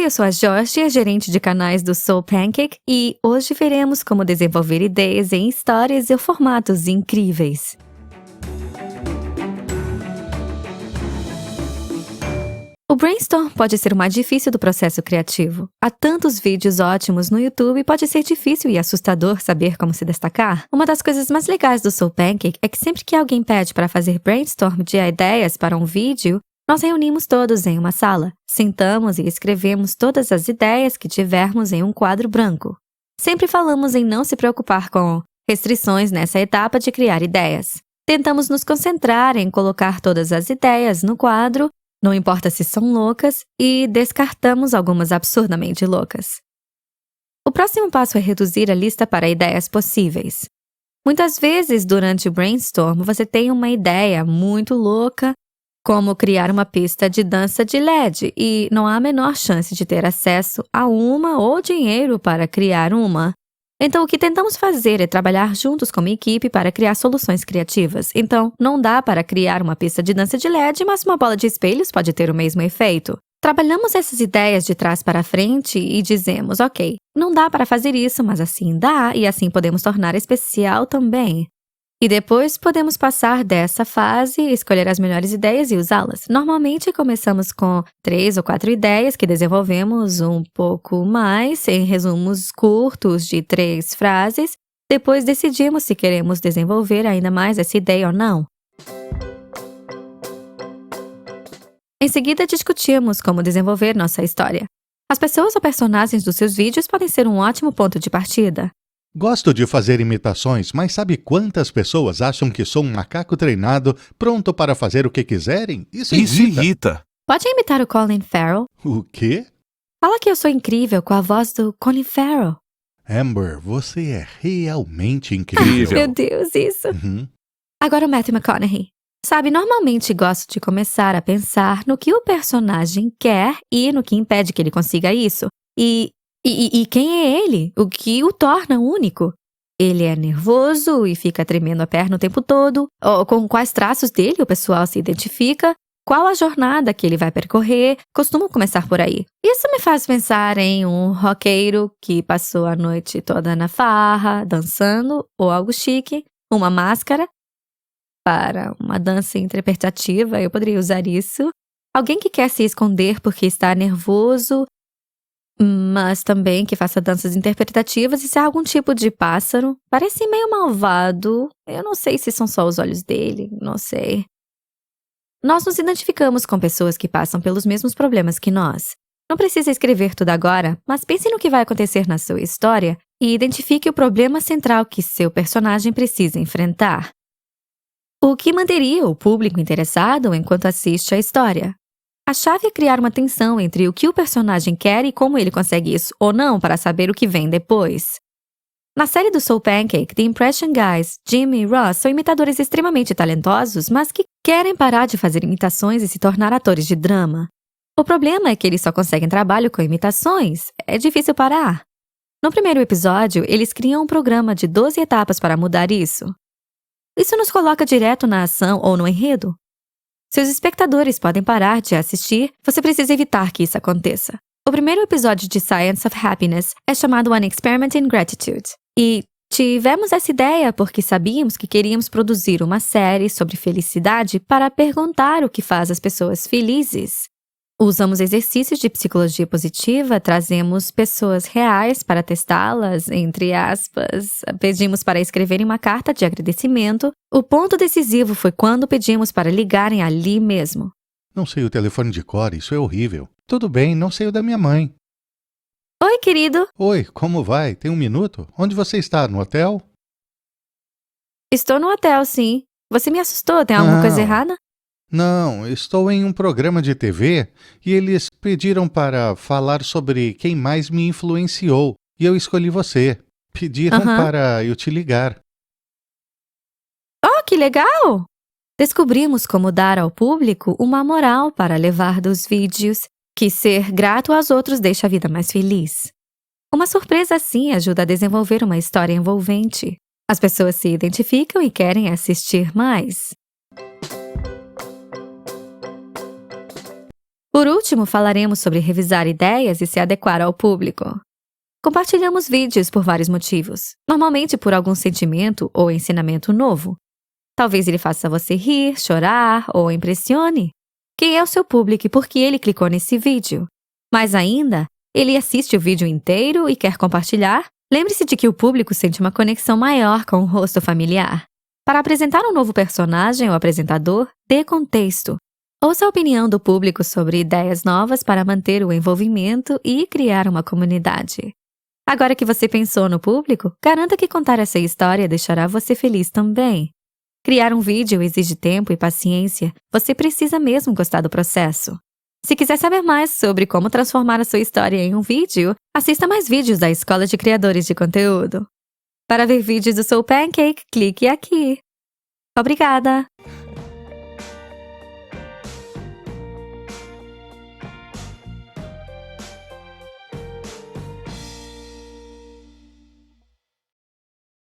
eu sou a Joshi, gerente de canais do Soul Pancake, e hoje veremos como desenvolver ideias em histórias e formatos incríveis. O brainstorm pode ser o mais difícil do processo criativo. Há tantos vídeos ótimos no YouTube e pode ser difícil e assustador saber como se destacar. Uma das coisas mais legais do Soul Pancake é que sempre que alguém pede para fazer brainstorm de ideias para um vídeo, nós reunimos todos em uma sala, sentamos e escrevemos todas as ideias que tivermos em um quadro branco. Sempre falamos em não se preocupar com restrições nessa etapa de criar ideias. Tentamos nos concentrar em colocar todas as ideias no quadro, não importa se são loucas, e descartamos algumas absurdamente loucas. O próximo passo é reduzir a lista para ideias possíveis. Muitas vezes, durante o brainstorm, você tem uma ideia muito louca, como criar uma pista de dança de LED, e não há a menor chance de ter acesso a uma ou dinheiro para criar uma. Então, o que tentamos fazer é trabalhar juntos como equipe para criar soluções criativas. Então, não dá para criar uma pista de dança de LED, mas uma bola de espelhos pode ter o mesmo efeito. Trabalhamos essas ideias de trás para frente e dizemos, ok, não dá para fazer isso, mas assim dá, e assim podemos tornar especial também. E depois podemos passar dessa fase, escolher as melhores ideias e usá-las. Normalmente começamos com 3 ou 4 ideias que desenvolvemos um pouco mais, em resumos curtos de 3 frases. Depois decidimos se queremos desenvolver ainda mais essa ideia ou não. Em seguida, discutimos como desenvolver nossa história. As pessoas ou personagens dos seus vídeos podem ser um ótimo ponto de partida. Gosto de fazer imitações, mas sabe quantas pessoas acham que sou um macaco treinado, pronto para fazer o que quiserem? Isso irrita. Pode imitar o Colin Farrell? O quê? Fala que eu sou incrível com a voz do Colin Farrell. Amber, você é realmente incrível. Meu Deus, isso. Agora o Matthew McConaughey. Sabe, normalmente gosto de começar a pensar no que o personagem quer e no que impede que ele consiga isso. E quem é ele? O que o torna único? Ele é nervoso e fica tremendo a perna o tempo todo? Ou com quais traços dele o pessoal se identifica? Qual a jornada que ele vai percorrer? Costumo começar por aí. Isso me faz pensar em um roqueiro que passou a noite toda na farra, dançando, ou algo chique, uma máscara. Para uma dança interpretativa, eu poderia usar isso. Alguém que quer se esconder porque está nervoso, mas também que faça danças interpretativas e ser algum tipo de pássaro. Parece meio malvado. Eu não sei se são só os olhos dele, não sei. Nós nos identificamos com pessoas que passam pelos mesmos problemas que nós. Não precisa escrever tudo agora, mas pense no que vai acontecer na sua história e identifique o problema central que seu personagem precisa enfrentar. O que manteria o público interessado enquanto assiste a história? A chave é criar uma tensão entre o que o personagem quer e como ele consegue isso ou não para saber o que vem depois. Na série do Soul Pancake, The Impression Guys, Jimmy e Ross são imitadores extremamente talentosos, mas que querem parar de fazer imitações e se tornar atores de drama. O problema é que eles só conseguem trabalho com imitações. É difícil parar. No primeiro episódio, eles criam um programa de 12 etapas para mudar isso. Isso nos coloca direto na ação ou no enredo. Se os espectadores podem parar de assistir, você precisa evitar que isso aconteça. O primeiro episódio de Science of Happiness é chamado An Experiment in Gratitude. E tivemos essa ideia porque sabíamos que queríamos produzir uma série sobre felicidade para perguntar o que faz as pessoas felizes. Usamos exercícios de psicologia positiva, trazemos pessoas reais para testá-las, entre aspas, pedimos para escreverem uma carta de agradecimento. O ponto decisivo foi quando pedimos para ligarem ali mesmo. Não sei o telefone de cor, isso é horrível. Tudo bem, não sei o da minha mãe. Oi, querido. Oi, como vai? Tem um minuto? Onde você está? No hotel? Estou no hotel, sim. Você me assustou, tem alguma coisa errada? Não, estou em um programa de TV e eles pediram para falar sobre quem mais me influenciou e eu escolhi você. Pediram para eu te ligar. Oh, que legal! Descobrimos como dar ao público uma moral para levar dos vídeos, que ser grato aos outros deixa a vida mais feliz. Uma surpresa assim ajuda a desenvolver uma história envolvente. As pessoas se identificam e querem assistir mais. Por último, falaremos sobre revisar ideias e se adequar ao público. Compartilhamos vídeos por vários motivos, normalmente por algum sentimento ou ensinamento novo. Talvez ele faça você rir, chorar ou impressione. Quem é o seu público e por que ele clicou nesse vídeo? Mais ainda, ele assiste o vídeo inteiro e quer compartilhar? Lembre-se de que o público sente uma conexão maior com o rosto familiar. Para apresentar um novo personagem ou apresentador, dê contexto. Ouça a opinião do público sobre ideias novas para manter o envolvimento e criar uma comunidade. Agora que você pensou no público, garanta que contar essa história deixará você feliz também. Criar um vídeo exige tempo e paciência. Você precisa mesmo gostar do processo. Se quiser saber mais sobre como transformar a sua história em um vídeo, assista mais vídeos da Escola de Criadores de Conteúdo. Para ver vídeos do Soul Pancake, clique aqui. Obrigada!